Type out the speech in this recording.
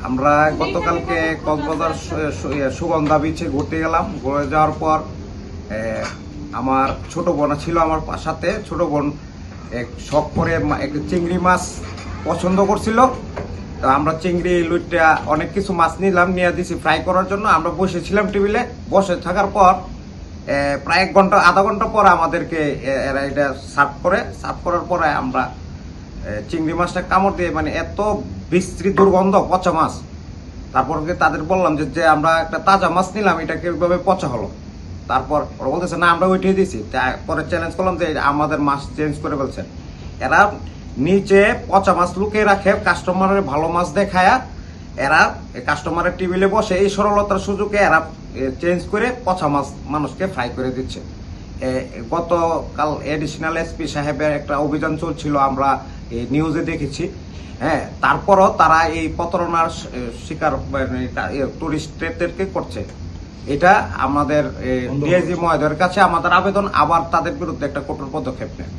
আমরা গতকালকে কক্সবাজার সুগন্ধা বিচে ঘুরতে গেলাম। ঘুরে যাওয়ার পর আমার ছোট বোন ছিল আমার সাথে। ছোট বোন শখ করে একটা চিংড়ি মাছ পছন্দ করছিল। তো আমরা চিংড়ি লুইটা অনেক কিছু মাছ নিলাম, নিয়ে দিছি ফ্রাই করার জন্য। আমরা বসেছিলাম টেবিলে, বসে থাকার পর প্রায় আধা ঘন্টা পর আমাদেরকে এরা এটা সার্ভ করার পরে আমরা চিংড়ি মাছটা কামড় দিয়ে মানে এত বিশ্রী দুর্গন্ধ, পচা মাছ। তারপর তাদের বললাম যে আমরা একটা তাজা মাছ নিলাম, এটা কিভাবে পচা হলো? তারপর ওরা বলতেছে না আমরা উঠিয়ে দিয়েছি। পরে চ্যালেঞ্জ করলাম যে আমাদের মাছ চেঞ্জ করে ফেলছেন। এরা নিচে পচা মাছ লুকিয়ে রাখে, কাস্টমারের ভালো মাছ দেখায় এরা কাস্টমারের টেবিলে বসে এই সরলতার সুযোগে এরা চেঞ্জ করে পচা মাছ মানুষকে ফ্রাই করে দিচ্ছে। গতকাল এডিশনাল এসপি সাহেবের একটা অভিযান চলছিল, আমরা নিউজে দেখেছি। হ্যাঁ, তারপরও তারা এই প্রতারণার শিকার টুরিস্টদেরকে করছে। এটা আমাদের ডিআইজি মহোদয়ের কাছে আমাদের আবেদন, আবার তাদের বিরুদ্ধে একটা কঠোর পদক্ষেপ নেয়।